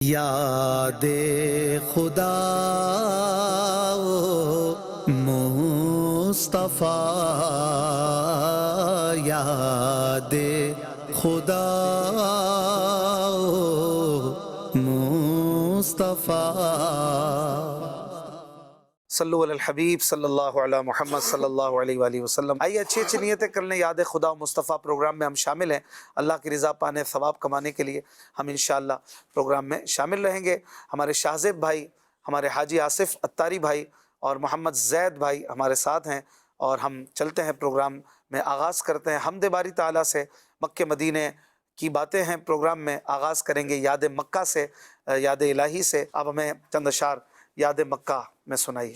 یاد خدا مصطفیٰ، یاد خدا مصطفیٰ. صلو علی الحبیب صلی اللہ علیہ محمد صلی اللہ علیہ وآلہ وسلم. آئیے اچھی اچھی نیتیں کر لیں. یاد خدا و مصطفیٰ پروگرام میں ہم شامل ہیں. اللہ کی رضا پانے، ثواب کمانے کے لیے ہم انشاءاللہ پروگرام میں شامل رہیں گے. ہمارے شاہزیب بھائی، ہمارے حاجی آصف اتاری بھائی اور محمد زید بھائی ہمارے ساتھ ہیں، اور ہم چلتے ہیں پروگرام میں. آغاز کرتے ہیں حمد باری تعالیٰ سے. مکہ مدینے کی باتیں ہیں پروگرام میں. آغاز کریں گے یاد مکہ سے، یاد الہی سے. آپ ہمیں چند اشعار یاد مکہ میں سنائیے.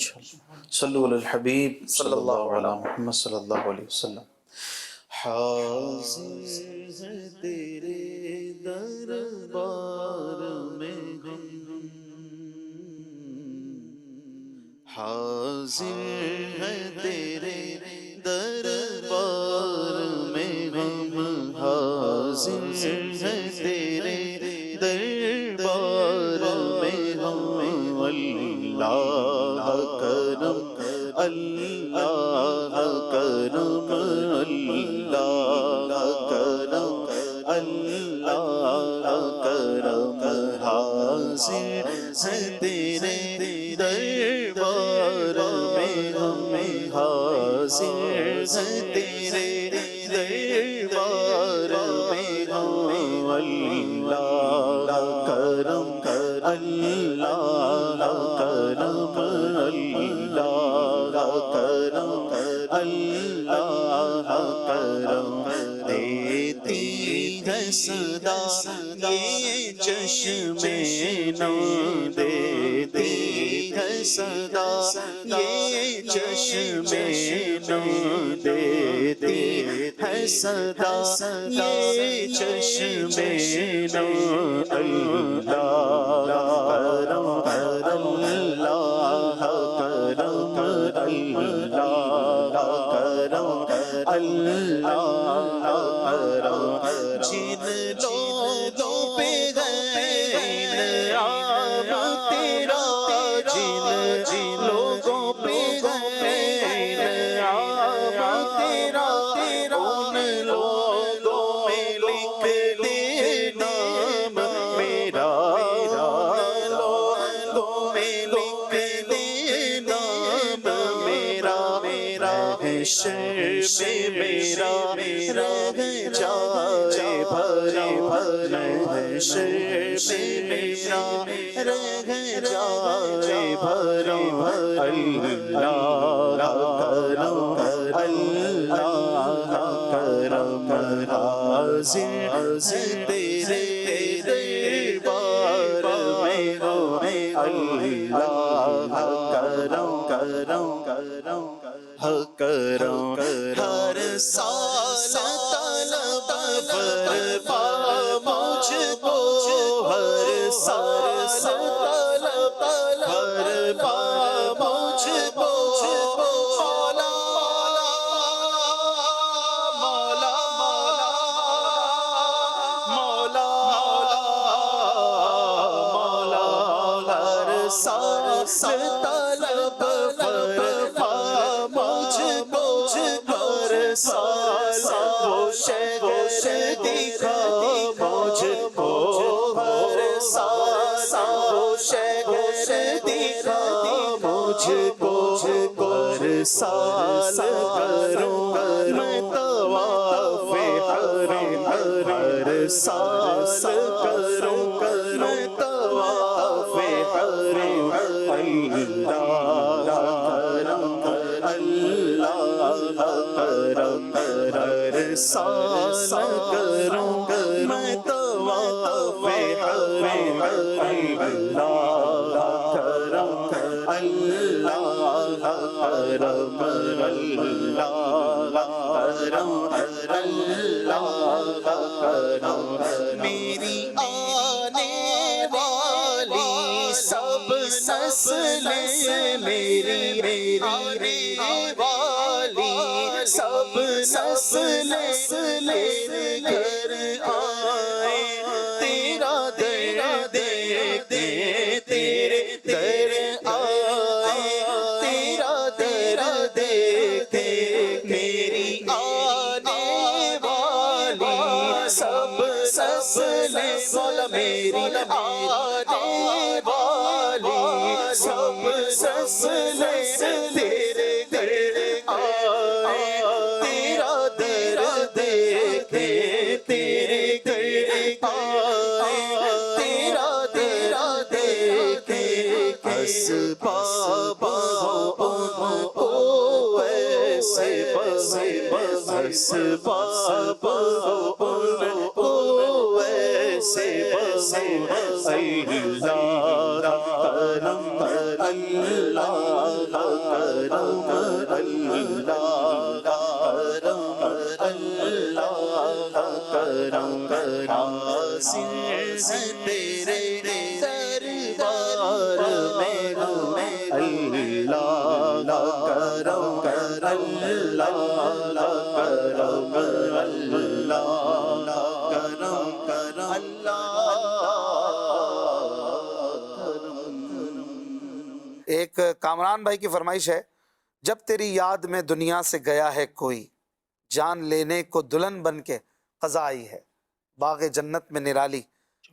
صلو علی الحبیب صلی اللہ علیہ محمد صلی اللہ علیہ وسلم. حاضر ہے تیرے دربار میں ہم، حاضر ہے تیرے دربار میں ہم، حاضر ہے تیرے دربار میں ہم. اللہ کرم، اللہ کرم، اللہ کرم، اللہ کرم. حاضر ہے تیرے دربار میں ہم، حاضر ہے تیرے دربار میں ہم. اللہ کرم، اللہ کرم، اللہ کرم، اللہ کرم. دیتی ہے صدا یہ چشم نم، دیتی ہے صدا یہ چشم نم، دیتی ہے صدا یہ چشم نم. اللہ کرم، اللہ کرم، اللہ کرم، اللہ کرم. جن لوگوں پہ ہے انعام تیرا، جن لوگوں پہ ہے انعام تیرا، ان لوگوں میں لکھ دے نام میرا، لوگوں میں لکھ دے نام میرا. محشر میں میرا رہ جائے بھرے بھرے، محشر میں میرا رہ جائے بھرے. اللہ کرم، اللہ کرم. حاضر تیرے دربار میں ہو، اللہ کرم، کرم، کرم، کرم. ہر سال طلب فرما مجھ کو، ہر سال طلب فرما مجھ کو. مولا مولا مولا مولا، ہر سال طلب فرما مجھ کو، ہر سال وہ شہر دکھا مجھ کو، ہر سال وہ شہر دکھا مجھ کو. ہر سال کروں میں طواف حرم، ہر سال کروں میں طواف حرم. اللہ کرم، ہر سال کروں میں طواف حرم. اللہ کرم، اللہ کرم، اللہ کرم، اللہ کرم. میری آنے والی سب نسلیں، میری آنے والی سب نسلیں کر آئے تیرا در دیکھ آنے والی سب نسلیں تیرے گھر آئے، تیرا در دیکھے تیرے گھر آئے، تیرا در دیکھے اسباب ان کو ایسے اسباب ان کو ایسے اللہ کرم اللہ کرم اللہ کرم اللہ کرم حاضر تیرے دربار میں اللہ کرم اللہ کرم اللہ کرم ایک کامران بھائی کی فرمائش ہے، جب تیری یاد میں دنیا سے گیا ہے کوئی، جان لینے کو دلہن بن کے قضا آئی ہے، باغ جنت میں نرالی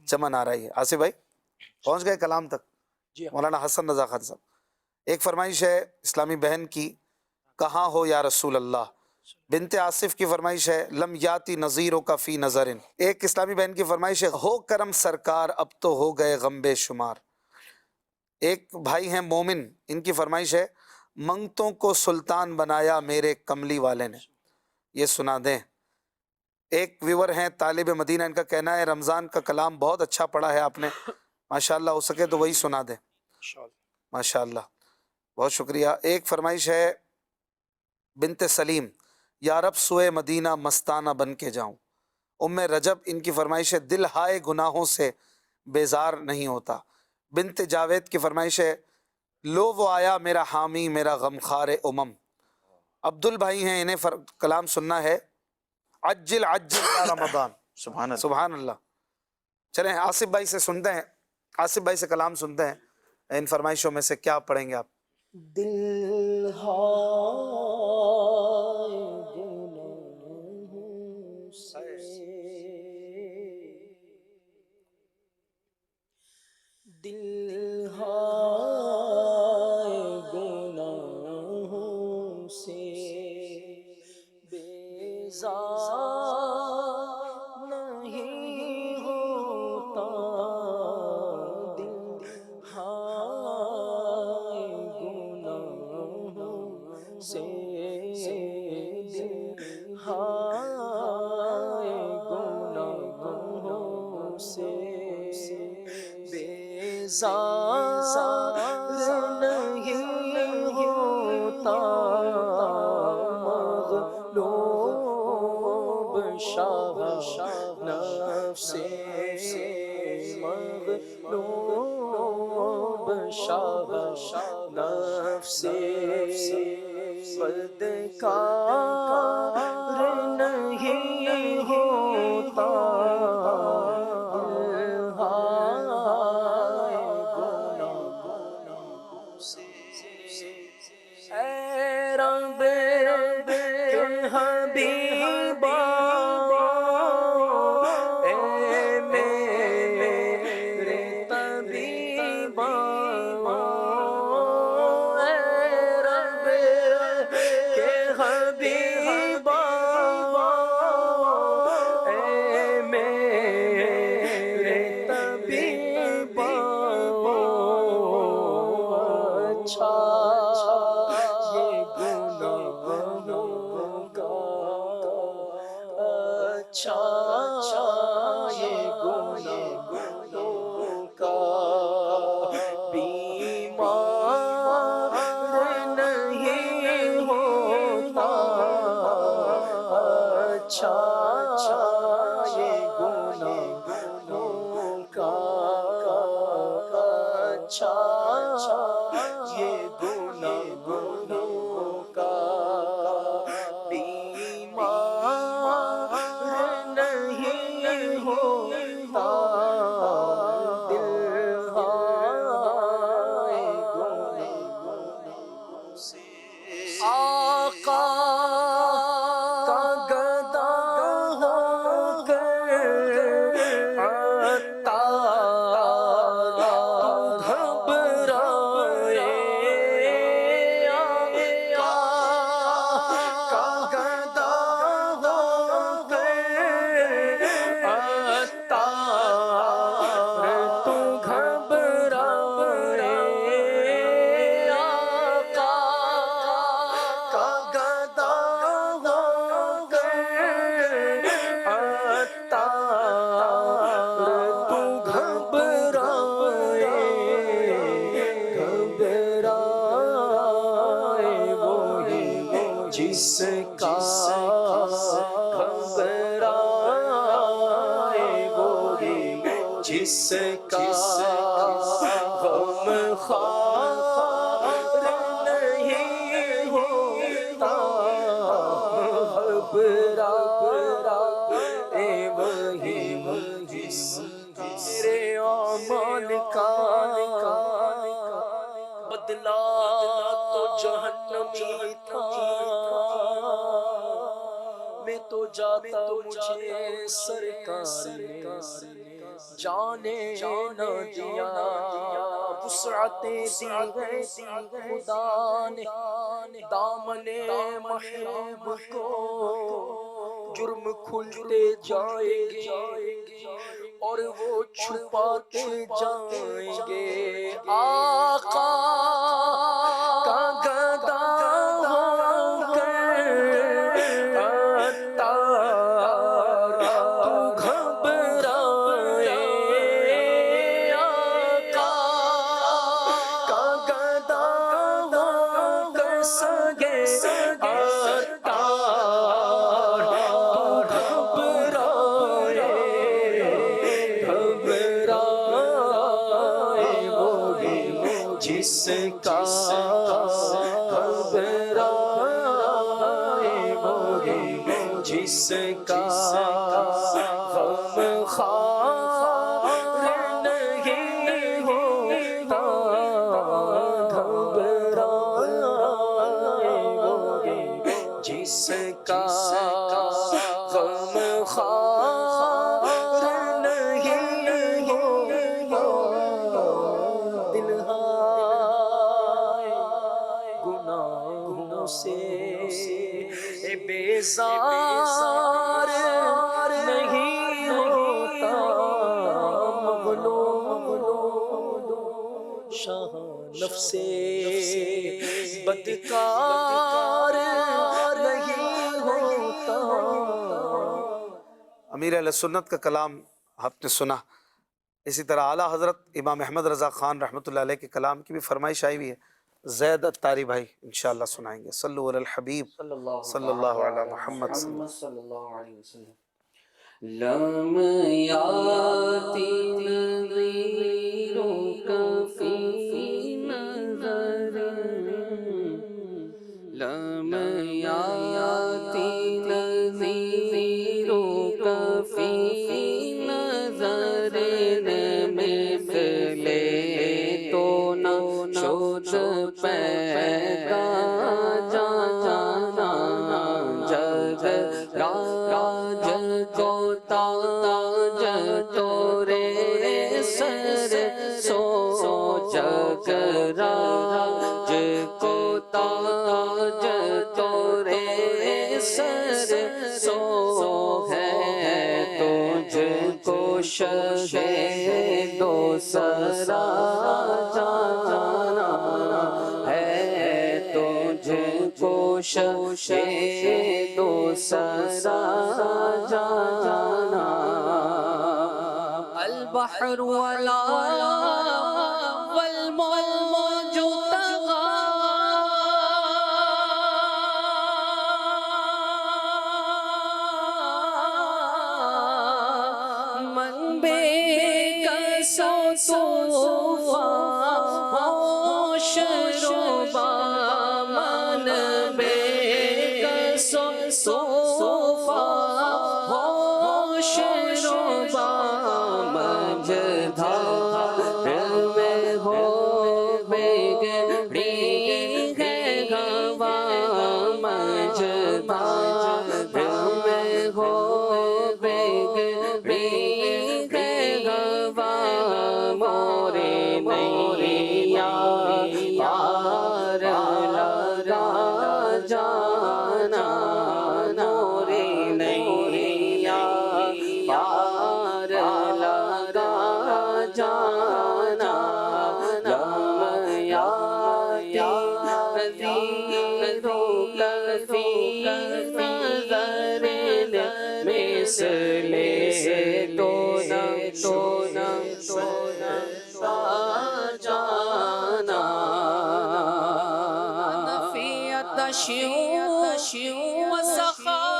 چمن آ رہی ہے۔ آصف بھائی پہنچ گئے کلام تک؟ مولانا حسن رضا خان صاحب۔ ایک فرمائش ہے اسلامی بہن کی، کہاں ہو یا رسول اللہ۔ بنت آصف کی فرمائش ہے، لم یاتی نظیروں کا فی نظرن۔ ایک اسلامی بہن کی فرمائش ہے، ہو کرم سرکار اب تو ہو گئے غم بے شمار۔ ایک بھائی ہیں مومن، ان کی فرمائش ہے، منگتوں کو سلطان بنایا میرے کملی والے نے، یہ سنا دیں۔ ایک ویور ہیں طالب مدینہ، ان کا کہنا ہے رمضان کا کلام بہت اچھا پڑھا ہے آپ نے، ماشاءاللہ ہو سکے تو وہی سنا دیں۔ ماشاءاللہ بہت شکریہ۔ ایک فرمائش ہے بنت سلیم، یا رب سوئے مدینہ مستانہ بن کے جاؤں۔ ام رجب ان کی فرمائش ہے، دل ہائے گناہوں سے بیزار نہیں ہوتا۔ بنت جاوید کی فرمائش ہے، لو وہ آیا میرا حامی میرا غمخوار امم۔ عبد البھائی ہیں، انہیں کلام سننا ہے، عجل عجل یا رمضان۔ سبحان اللہ۔ سبحان اللہ۔ چلیں آصف بھائی سے سنتے ہیں، آصف بھائی سے کلام سنتے ہیں، ان فرمائشوں میں سے کیا پڑھیں گے آپ؟ دل ہائے گناہوں سے، دل ہائے گناہوں سے بیزار نہیں ہوتا، دل ہائے گناہوں سے، دل ہائے گناہوں سے بیزار نہیں ہوتا، مغلوب شاہ نفس مغلوب شاہ نفس بدکار نہیں ہوتا، اے رب کے حبیبا، اے میرے طبیبا، اے رب کے حبیبا، اے میرے طبیبا، اچھا یہ گناہوں کا، اچھا یہ گناہوں کا بیمار نہیں ہوتا، اچھا یہ گناہوں کا، اچھا یہ گناہوں کا بیمار نہیں ہوتا، دل ہائے گناہوں سے۔ آقا کا گدا ہو کر عطار جس کا گھبرائے وہی جس کا غم خوار نہیں ہوتا گھبرائے وہی جس میرے اعمال کا بدلا تو جہنمی تھا میں تو جاتا مجھے سرکار نے جانے نہ دیا وسعتیں دی خدا نے دامن محبوب کو جرم کھلتے جائیں گے اور وہ چھپاتے جائیں گے آقا کا گدا ہو کر عطار تو گھبرائے آقا کا گدا ہو کر سگے عطار جس کا گھبرائے وہی جس کا غم خوار نہیں ہوتا گھبرائے وہی جس کا غم خوار نہیں ہوتا دل گناہوں سے بیزار نہیں ہوتا مغلوب شاہ نفس بدکار نہیں ہوتا امیر اہل سنت کا کلام آپ نے سنا. اسی طرح اعلیٰ حضرت امام احمد رضا خان رحمۃ اللہ علیہ کے کلام کی بھی فرمائش آئی ہوئی ہے. زید الطاری بھائی انشاءاللہ سنائیں گے. صلو علی الحبیب صلی اللہ علی محمد صلی اللہ علیہ وسلم. لم یاتی نظیرک فی نظر لم یاتی نظیرک فی نظر مثل تو نہ شد پیدا جانا جگ راج کو تاج تورے سر سو جگ راج کو تاج تورے سر سو ہے تجھ کو شہید و سرا جانا ہے تجھ کو شہید و سرا جانا البحر ولا والموج تغا من بے کسو طوفان شروبا من بے کسو طوفان شروبا مجھدار میں ہو بگڑی ہے گوا مجھدار میں ہو بگڑی ہے گوا مورے نیا یار لگا جانا مورے نیا یار لگا جانا لم یاتی نظیرک فی نظر مثل تو نہ جانا نفیت و سخاء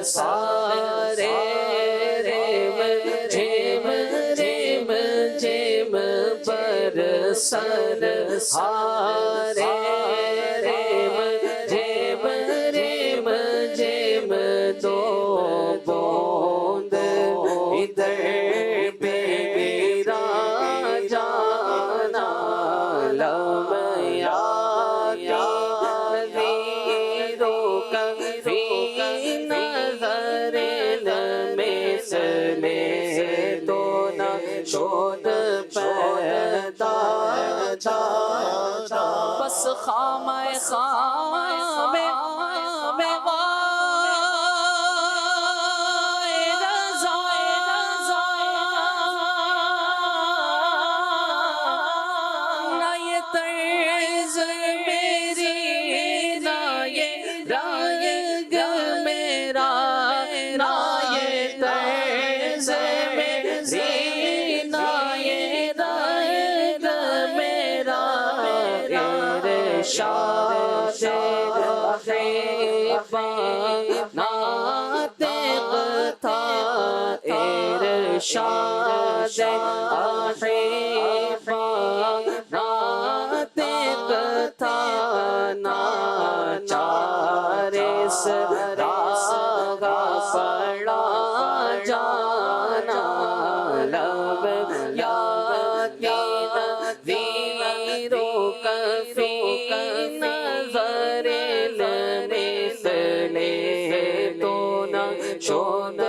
سارے ریم جھم ریم جھم برسن سارے ریم جھم ریم جھم دو بوند ادھر پہ گرا جانا لم یا ویرو کفی تو نہ شود پیدا بس خامہ خام نہ یہ طرز میری نہ یہ رنگ میرا نہ یہ طرز میری نہ یہ رنگ میرا ارشاد ناطق تھا ارشاد ناطق تھا ناچار اس راہ پڑا جانا لب یاد ویرو کفی نظر لمثلے تو نہ شد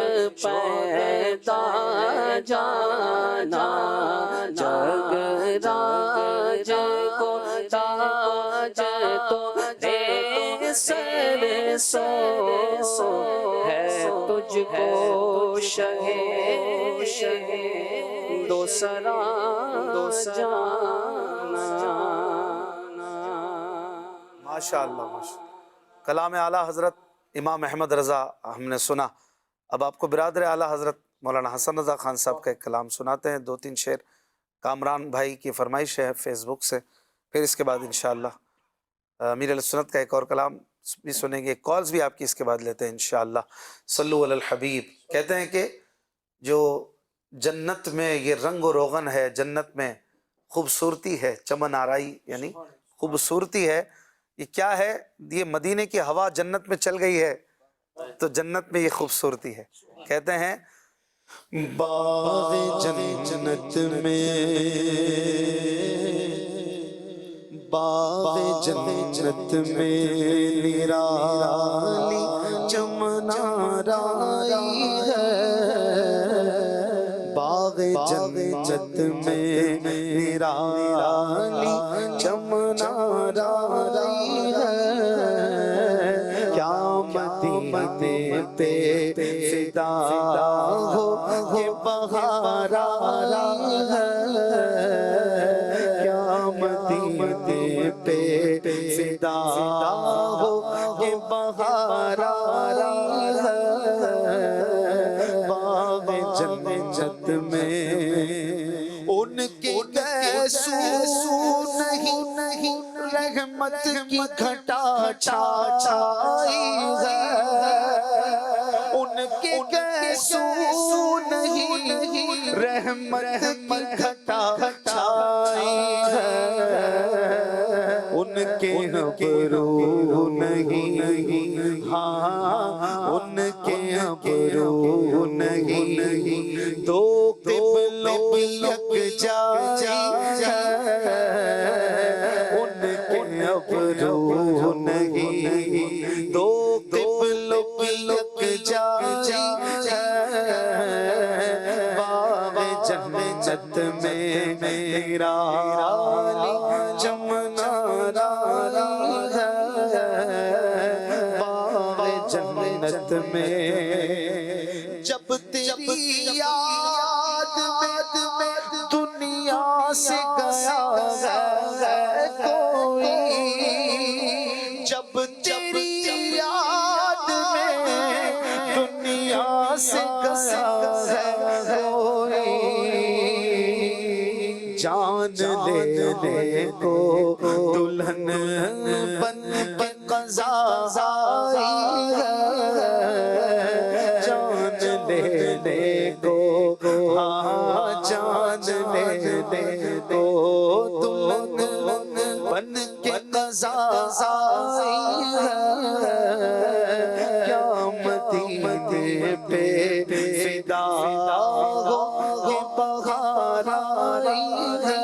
پیدا جانا جگ راج کو تاج تو سر سو ہے تجھ کو شہ دو سرا جانا ماشاءاللہ ماشاءاللہ کلام اعلیٰ حضرت امام احمد رضا ہم نے سنا. اب آپ کو برادر اعلیٰ حضرت مولانا حسن رضا خان صاحب کا ایک کلام سناتے ہیں. 2-3 شعر کامران بھائی کی فرمائش ہے فیس بک سے. پھر اس کے بعد انشاءاللہ امیر علیہ سنت کا ایک اور کلام بھی سنیں گے. کالز بھی آپ کی اس کے بعد لیتے ہیں انشاءاللہ. صلو علی الحبیب. کہتے ہیں کہ جو جنت میں یہ رنگ و روغن ہے، جنت میں خوبصورتی ہے، چمن آرائی یعنی خوبصورتی ہے. یہ کیا ہے؟ یہ مدینے کی ہوا جنت میں چل گئی ہے تو جنت میں یہ خوبصورتی ہے. کہتے ہیں باغ جنت میں باغ جنت میں نرالی چمن آرائی ہے. باغ جنت میں نرالی چمن آرائی ہے. کیا مدینے پہ فدا ہو یہ بہار آئی ہے. کیا مدینے پہ فدا ہو یہ بہار آئی ہے. باغ جنت میں ان کے گیسو نہیں رحمت کی گھٹا چھائی ہے. ان کے گیسو نہیں رحمت کی گھٹا چھائی ہے. ان کے ابرو نہیں ہاں ان کے ابرو نہیں دو قبلوں کی یکجائی ہے. ان کے ابرو نہیں دو قبلوں کی یکجائی ہے. باغ جنت میں میرا چمن آرائی ہے. باغ جنت میں جب تیری یاد میں دنیا سے گیا ہے کوئی، جب تیری یاد میں دنیا سے گیا ہے کوئی، جان لینے کو دلہن بن کے قضا آئی ہے، جان لینے کو، ہاں جان لینے کو دلہن بن کے قضا آئی ہے، کیا مدینے پہ فدا ہو یہ بہار آئی ہے،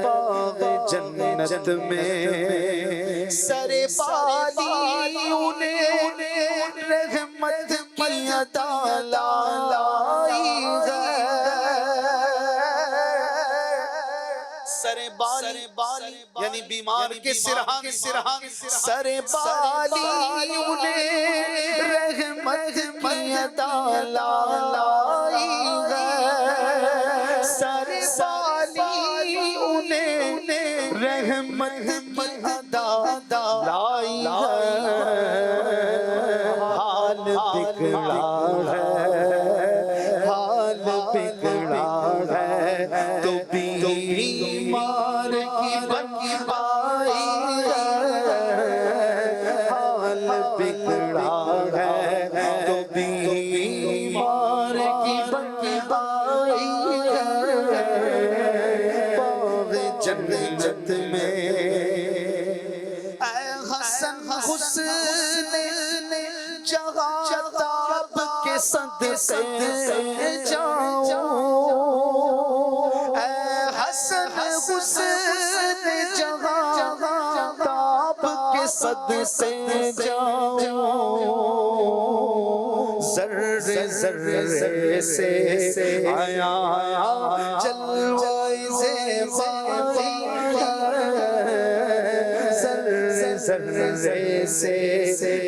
باغ جنت میں سر بالی انہیں رحمت کی عطا لائی ہے، سر بالی یعنی بیمار کے سرہاں سر بالی انہیں رحمت کی عطا لائی ہے، سر بالی انہیں رحمت کی عطا لائی ہے، حال بگڑا ہے، حال بگڑا ہے تو بیمار کی بنائی ہے، حال بگڑا ہے تو بیمار کی بنائی ہے، باغ جنت میں اے حسن حسن جہاں تاب کے صدقے جاؤں، اے حسن حسن جہاں تاب کے صدقے جاؤں، ذرے ذرے سے آیا جلوہ زیبائی ہے، ذرے ذرے سے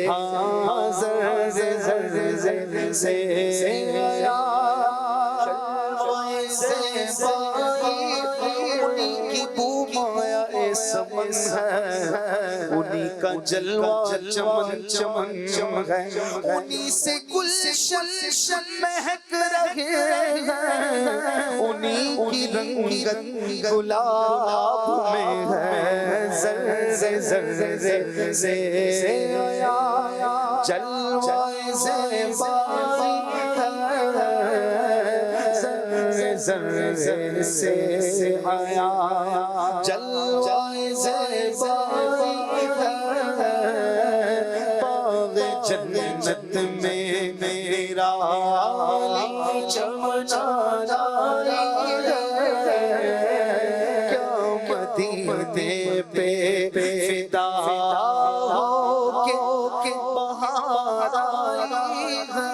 ہاں ذرے ذرے سے آیا جلوہ زیبائی، انہی کی بو مایا سمن ہے، انہی کا جلوہ چمن چمن ہے، انہی سے گلشن مہک رہے ہیں، انہی کی رنگت گلاب میں ہے، ذرے ذرے سے آیا جلوہ زیبائی ہے، ذرے ذرے سے آیا جلوہ زیبائی ہے، باغ جنت میں میرا علی چمنا لائی ہے، کیا مدینے پہ فدا ہو کے بہار آئی ہے۔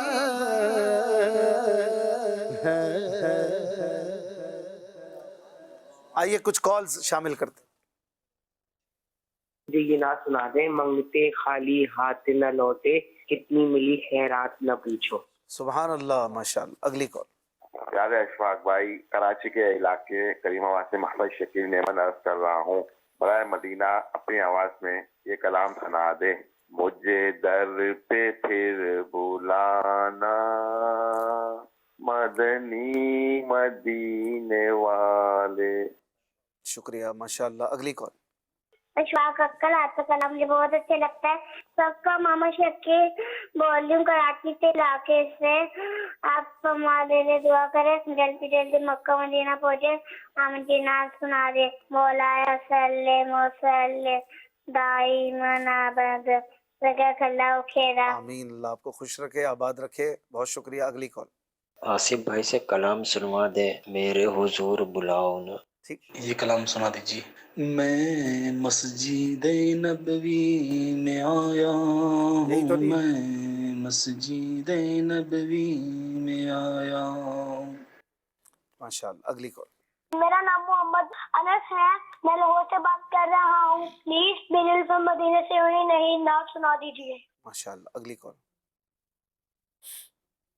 آئیے کچھ کالز شامل کرتے ہیں۔ جی یہ نعت سنا دیں، منگتے خالی ہاتھ نہ لوٹے، کتنی ملی خیرات نہ پوچھو۔ سبحان اللہ، ماشاءاللہ۔ اگلی کال۔ پیارے اشفاق بھائی، کراچی کے علاقے کریم آباد سے محمد شکیل نیمن عرض کر رہا ہوں، برائے مدینہ اپنی آواز میں یہ کلام سنا دے، مجھے در پہ پھر بلانا مدنی مدینے والے۔ شکریہ، ماشاءاللہ۔ اگلی کال۔ اشفاق اکل، آپ کا کلام مجھے بہت اچھا لگتا ہے، سب کا محمد شکیل بول رہی ہوں کراچی کے علاقے سے، آپ ہمارے لیے دعا کریں جلدی جلدی مکہ مدینہ پہنچے، ہم کی نعت سنا دے، مولایا سلم وسلم دائما ابدا رضاک اللہ خیرا۔ آمین، اللہ آپ کو خوش رکھے، آباد رکھے۔ بہت شکریہ۔ اگلی کال۔ آصف بھائی سے کلام سنوا دے، میرے حضور بلاؤ نا۔ ٹھیک، یہ کلام سنا دیجیے۔ میں مسجد نبوی میں آیا یہی تو ہوں، نہیں؟ میں مسجد نبوی میں آیا ہوں۔ ماشاءاللہ۔ اگلی کال۔ میرا نام محمد انس ہے، میں لاہور سے بات کر رہا ہوں، پلیز بلال مدینے سے انہیں نہیں نعت سنا دیجیے۔ ماشاءاللہ۔ اگلی کال۔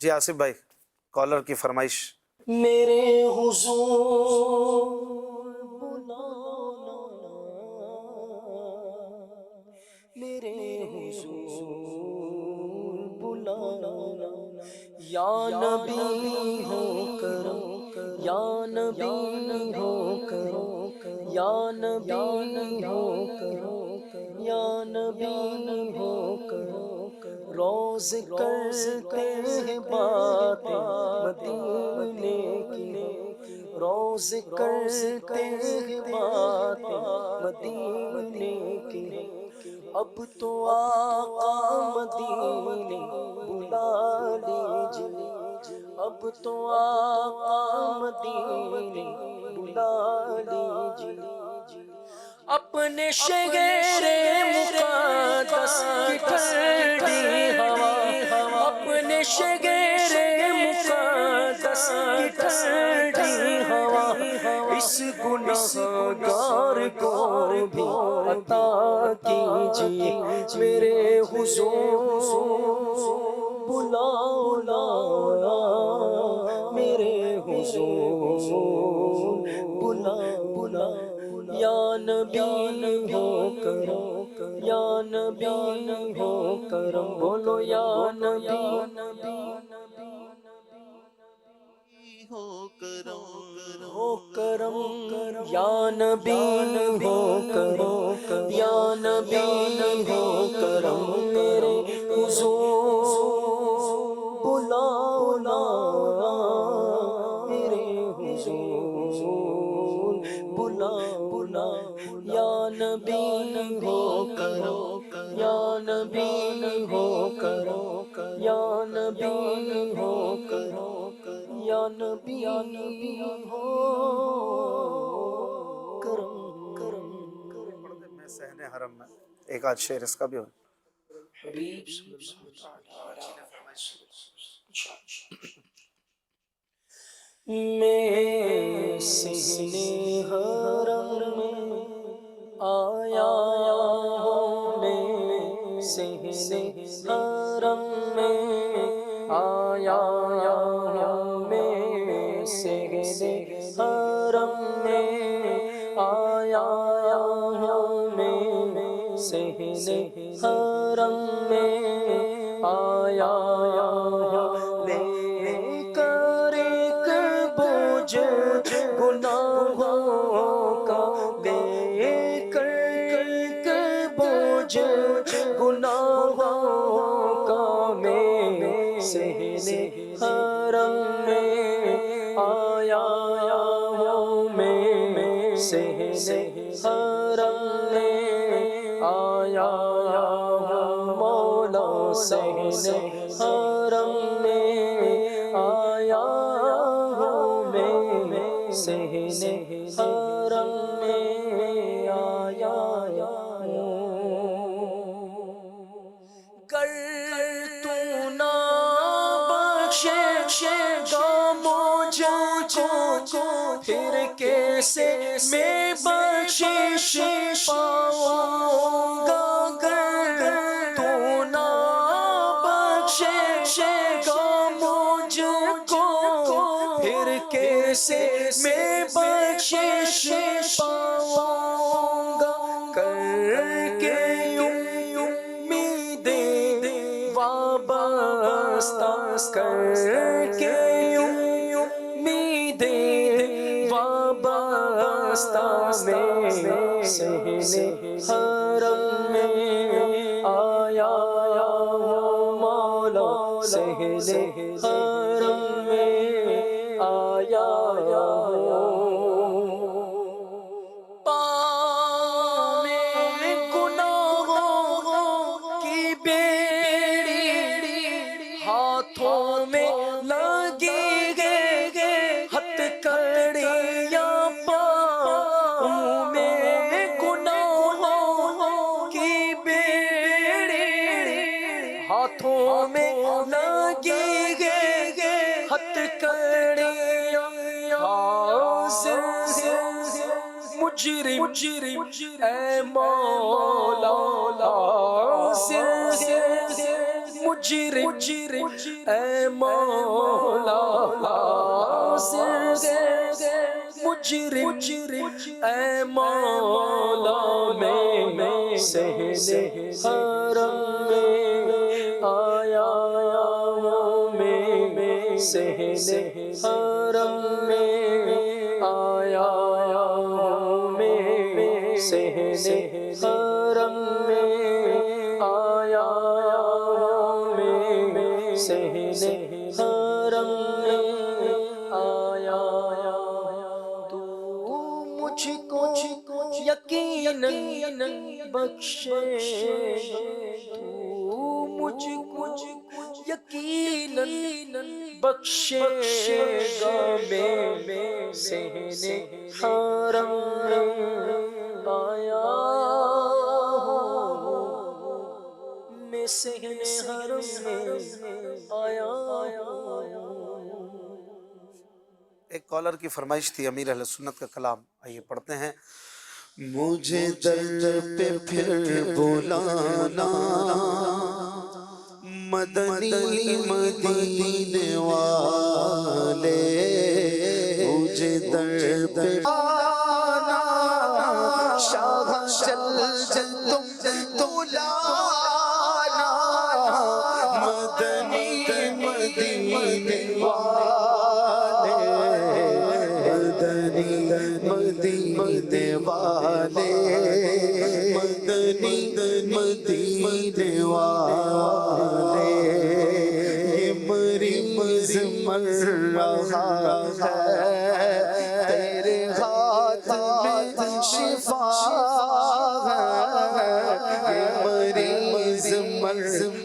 جی آصف بھائی، کالر کی فرمائش. میرے حضور بلانا، میرے حضور بلانا، یا نبی ہو کرم، یا نبی ہو کرم، یا نبی ہو کرم، یا نبی ہو کرم. روز کرتے ہیں باتیں مدینے کی، روز کرتے ہیں باتیں مدینے کی. اب تو آقا مدینے بلا لیجئے، اب تو آقا مدینے بلا لیجئے. اپنے شہر مقدس کی ٹھنڈی ہوا، اپنے شہر مقدس کی ٹھنڈی ہوا، اس گنہگار کو بھی عطا کیجئے. میرے حضور بلانا، میرے حضور بلانا، یا نبی ہو کرم، یا نبی ہو کرم. بولو یا نبی ہو کرم ہو کرم، یا نبی ہو کرم، یا نبی ہو کرم. میرے حضور بلانا، میرے حضور بلانا، یا نبی ہو کرم، یا نبی ہو کرم، یا نبی ہو کرم، یا نبی ہو کرم. میں صحن حرم میں ایک آدھ شعر اس کا بھی ہو. حبیب صلی اللہ علیہ وسلم. میں صحن حرم میں آیا ہوں، میں صحن حرم میں آیا ہوں، میں صحن حرم میں آیا ہوں، میں صحن حرم میں آیا ہوں. لے کر ایک بوجھ گناہوں کا، لے کر ایک بوجھ گناہوں کا، میں صحن حرم میں آیا ہوں، میں صحن حرم میں آیا ہوں. مولا صحن حرم میں آیا ہوں، میں صحن حرم میں آیا ہوں. گر تو نہ بخشے گا مجھ کو، پھر کیسے میں بخشش پاؤں گا. گر تو نہ بخشے گا مجھ کو، پھر کیسے میں بخشش پاؤں گا. کر کے وابستہ، کر کے امیدیں وابستہ، میں صحن حرم میں آیا ہوں. مولا صحن حرم میں آیا ہوں. پاؤں میں گناہوں کی بیڑی، ہاتھوں میں لگی گئے ہتھ کڑیاں. پاؤں میں گناہوں کی بیڑی، ہاتھوں میں لگی گئے ہتھ کڑیاں. حاضر مجرم اے مولا، حاضر مجرم اے مولا حاضر ہے مجرم اے مولا میں صحن حرم میں آیا میں صحن حرم میں آیا میں صحن حرم میں آیا میں صحن حرم میں آیا تو مجھ کو یقیناً بخشے تو مجھ کو یقیناً بخشے گا میں صحن حرم آیا میں صحن حرم میں آیا. ایک کالر کی فرمائش تھی امیر اہل سنت کا کلام، آئیے پڑھتے ہیں. مجھے در پہ پھر بلانا مدنی مدینے والے، مجھے در پہ بلانا شاہ جل تم بلانا مدنی مدینے والے، مدینے والے، مدینے والے. یہ مریض مر رہا ہے تیرے ہاتھ میں شفا ہے، یہ مریض مر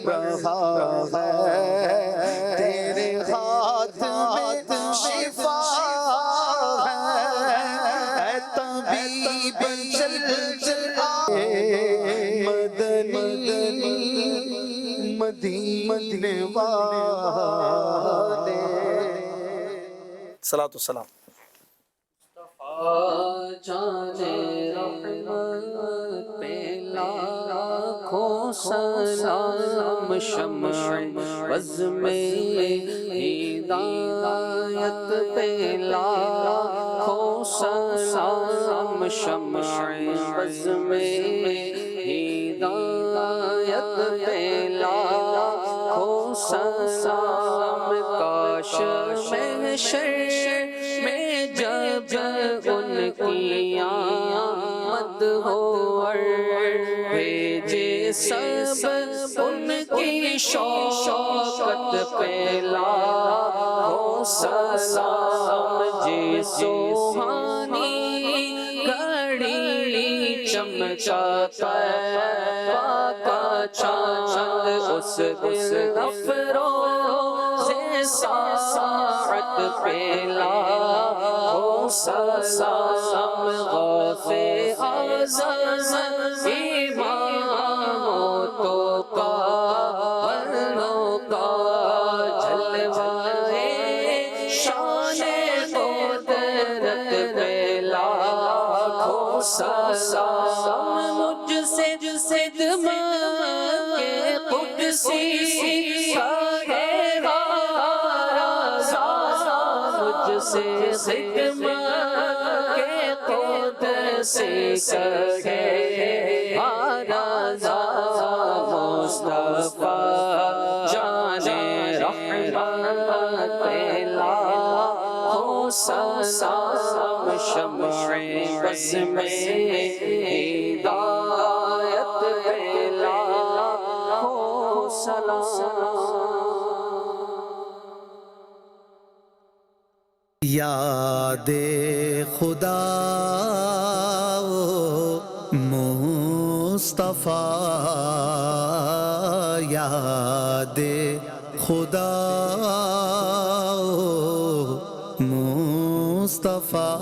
رہا ہے تیرے ہاتھ میں شفا ہے، طبیب چل آئے مدینے والے. صلاۃ والسلام. جانے رحمت پہ لاکھوں سلام، شمع بز میں ہدایت پہ لاکھوں سلام، شمع بز میں ہدایت پہ لاکھوں سلام. کاش محشر میں جب ان کی آمد ہو اور بھیجے سب ان کی شوقت پہ لاکھوں سلام. جی سوہانی گھڑی چمکاتا کا چاند، اس دل افروز ساعت پہ لاکھوں سلام. غوث اعظم امام تو کا ورنوں کا جلوائے شان قدرت پہ لاکھوں سلام. مجھ سے صدم کے قدسی ہے رازا، مجھ سے صدم کے قدسی ہے رازا. مصطفیٰ جانے رحمت پہ لاکھوں سلام، شمع بز میں ہدایت پہ لاکھوں سلام. یاد خدا مصطفیٰ، یاد خدا مصطفیٰ.